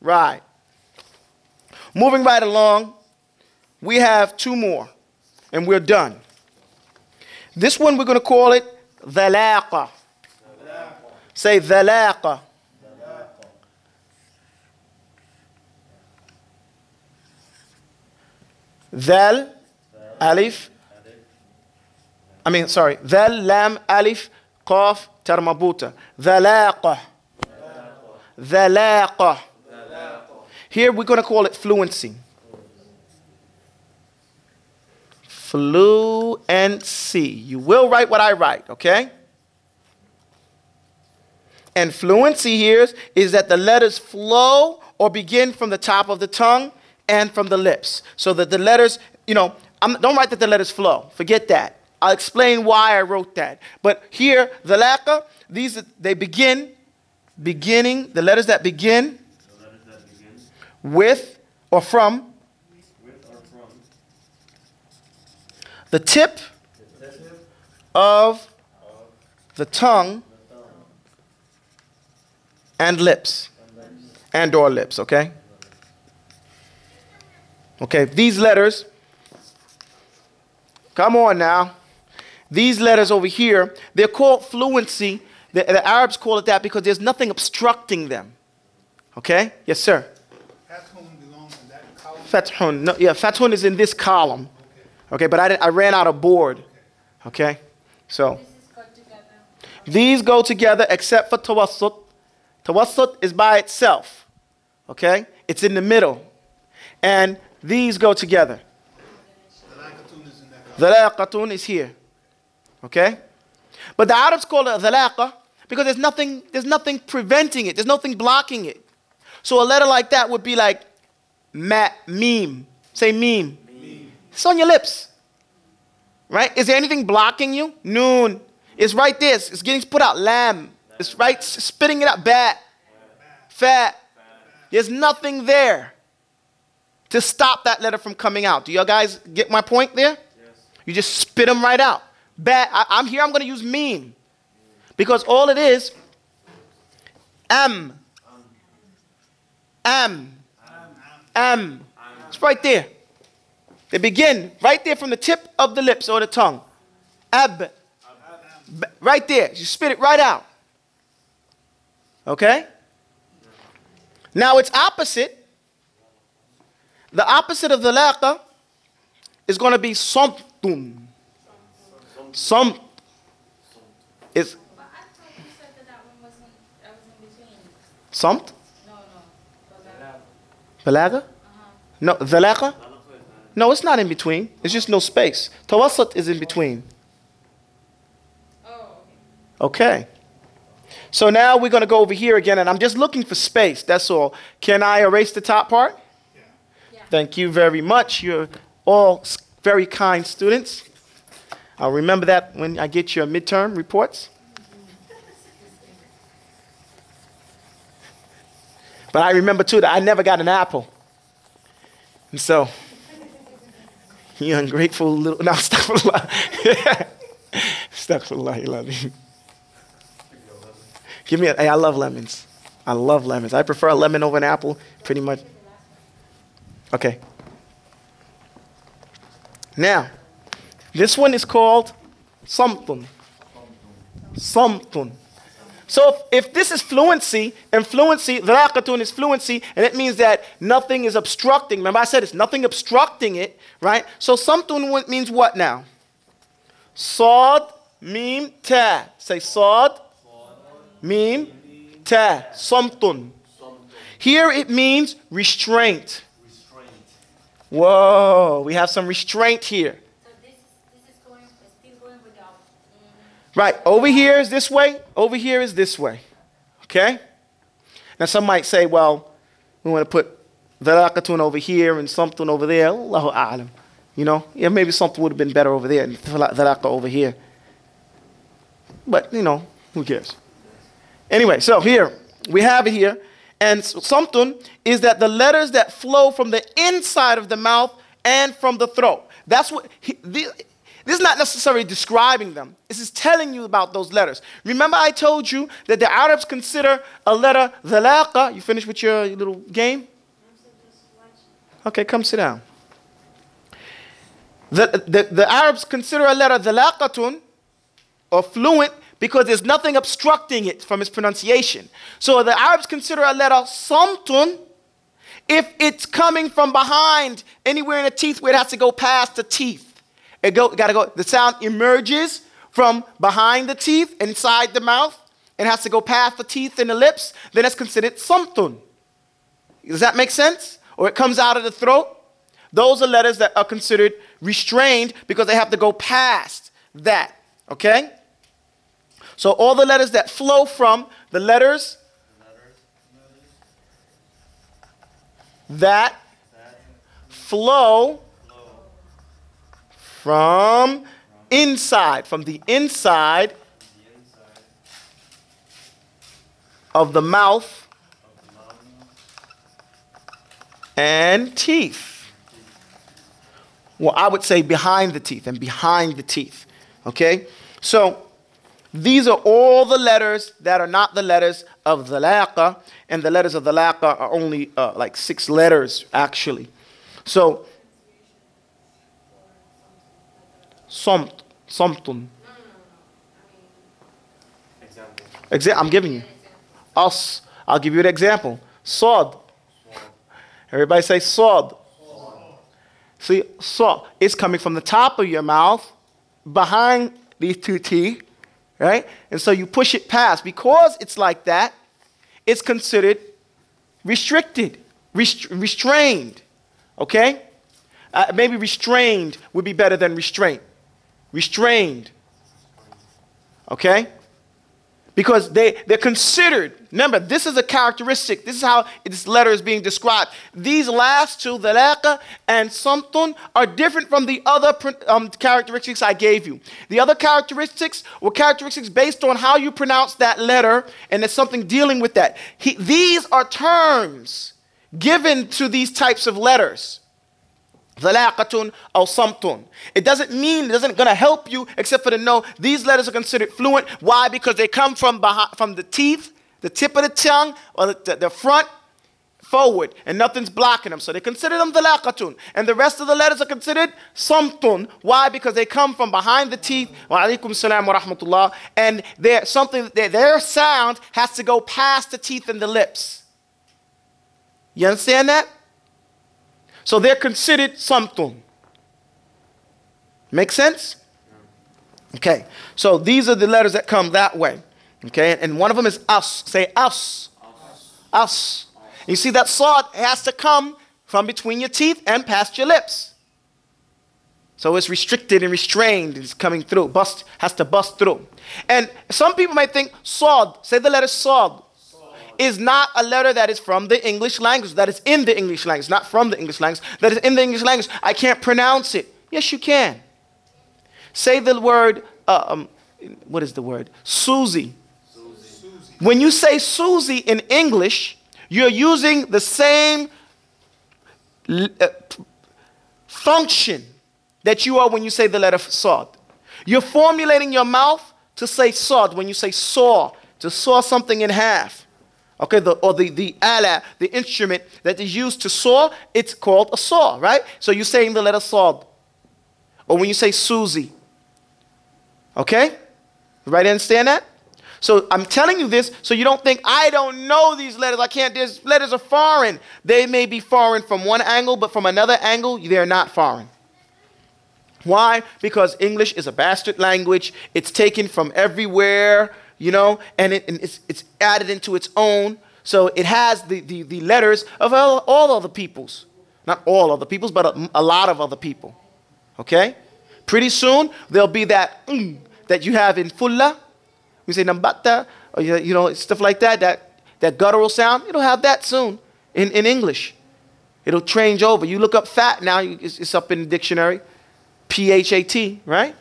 Right. Moving right along, we have two more, and we're done. This one we're going to call it dhalaqa. Say dhalaqa. Dhal, alif. Dhal, lam, alif, qaf, tarmabuta. Dhalaqa. Dhalaqa. Here we're going to call it fluency. Fluency. You will write what I write, okay? And fluency here is that the letters flow or begin from the top of the tongue and from the lips. So that the letters, don't write that the letters flow. Forget that. I'll explain why I wrote that. But here, dhalaqa, they begin, the letters that begin with or from the tip of the tongue and lips. And or lips, okay? Okay, these letters, come on now. These letters over here, they're called fluency. The Arabs call it that because there's nothing obstructing them. Okay? Yes, sir. Fathun belongs in that column? Fathun. No, yeah, Fathun is in this column. Okay, but I ran out of board. Okay? So, these go together except for tawassut. Tawassut is by itself. Okay? It's in the middle. And these go together. Dhalaqatun is here. Okay? But the Arabs call it dhalaqa because there's nothing preventing it. There's nothing blocking it. So a letter like that would be like meme. Say meme. It's on your lips. Right? Is there anything blocking you? Noon. It's right there. It's getting put out. Lam. It's right spitting it out. Bat. Fat. There's nothing there to stop that letter from coming out. Do y'all guys get my point there? Yes. You just spit them right out. Bat. I'm here. I'm going to use meme. Because all it is, am. It's right there. They begin right there from the tip of the lips or the tongue. Ab. Right there. You spit it right out. Okay? Now its opposite, the opposite of the dhalaqa is going to be samtun. Samt is. But I thought you said that one was in between. Samt? No. Balagha? No, dhalaqa? No, it's not in between. It's just no space. Tawassut is in between. Oh, okay. So now we're going to go over here again, and I'm just looking for space. That's all. Can I erase the top part? yeah. Thank you very much. You're all very kind students. I'll remember that when I get your midterm reports. But I remember, too, that I never got an apple. And so, you ungrateful little... No, astaghfirullah. Astaghfirullah. Give me I love lemons. I love lemons. I prefer a lemon over an apple, pretty much. Okay. Now, this one is called samtun. Samtun. So if this is fluency, and fluency, dhalaaqatun is fluency, and it means that nothing is obstructing. Remember I said it's nothing obstructing it, right? So samtun means what now? Sad, mim, ta. Say sad, mim, ta. Samtun. Here it means restraint. Whoa, we have some restraint here. So this is still going without. Right, over here is this way, over here is this way. Okay? Now some might say, well, we want to put dhalaaqatun over here and something over there. Allahu a'lam. You know, yeah, maybe something would have been better over there and dhalaqa over here. But, you know, who cares? Anyway, so here, we have it here. And samtun is that the letters that flow from the inside of the mouth and from the throat. That's what This is not necessarily describing them. This is telling you about those letters. Remember I told you that the Arabs consider a letter dhalaqa. You finished with your little game? Okay, come sit down. The Arabs consider a letter dhalaqatun, or fluent, because there's nothing obstructing it from its pronunciation. So the Arabs consider a letter samtun if it's coming from behind, anywhere in the teeth where it has to go past the teeth. The sound emerges from behind the teeth, inside the mouth, and has to go past the teeth and the lips, then it's considered samtun. Does that make sense? Or it comes out of the throat. Those are letters that are considered restrained because they have to go past that. Okay? So all the letters that flow from the letters that flow from inside, from the inside of the mouth and teeth. Well, I would say behind the teeth and behind the teeth. Okay? So these are all the letters that are not the letters of dhalaqa, and the letters of dhalaqa are only like 6 letters actually. So samtun. I'm giving you. Us. I'll give you an example. Sod. Everybody say sod. See, so it's coming from the top of your mouth, behind these 2 teeth, right? And so you push it past. Because it's like that, it's considered restricted, restrained, okay? Maybe restrained would be better than restraint. Restrained, okay? Because they're considered. Remember, this is a characteristic. This is how this letter is being described. These last 2, dhalaqa and samtun, are different from the other characteristics I gave you. The other characteristics were characteristics based on how you pronounce that letter, and there's something dealing with that. These are terms given to these types of letters. Dhalaqatun or samtun. It doesn't gonna help you except for to know these letters are considered fluent. Why? Because they come from the teeth, the tip of the tongue, or the front forward, and nothing's blocking them. So they consider them dhalaqatun. And the rest of the letters are considered samtun. Why? Because they come from behind the teeth. Wa alaikum salam wa rahmatullah. And their sound has to go past the teeth and the lips. You understand that? So they're considered samtun. Make sense? Okay. So these are the letters that come that way. Okay. And one of them is us. Say us. Us. You see that sad has to come from between your teeth and past your lips. So it's restricted and restrained. It's coming through. Has to bust through. And some people might think sad. Say the letter sad. Is not a letter that is from the English language, that is in the English language, not from the English language, that is in the English language. I can't pronounce it. Yes, you can. Say the word, what is the word? Susie. Susie. When you say Susie in English, you're using the same function that you are when you say the letter sad. You're formulating your mouth to say sad when you say saw, to saw something in half. Okay, the ala, the instrument that is used to saw, it's called a saw, right? So you're saying the letter sad. Or when you say Susie. Okay? Everybody understand that? So I'm telling you this so you don't think, I don't know these letters. I can't, these letters are foreign. They may be foreign from one angle, but from another angle, they're not foreign. Why? Because English is a bastard language. It's taken from everywhere. You know, and it's added into its own. So it has the letters of all other peoples. Not all other peoples, but a lot of other people. Okay? Pretty soon, there'll be that that you have in fulla. We say nambata, or you know, stuff like that, that guttural sound. It'll have that soon in English. It'll change over. You look up fat now, it's up in the dictionary. P-H-A-T, right?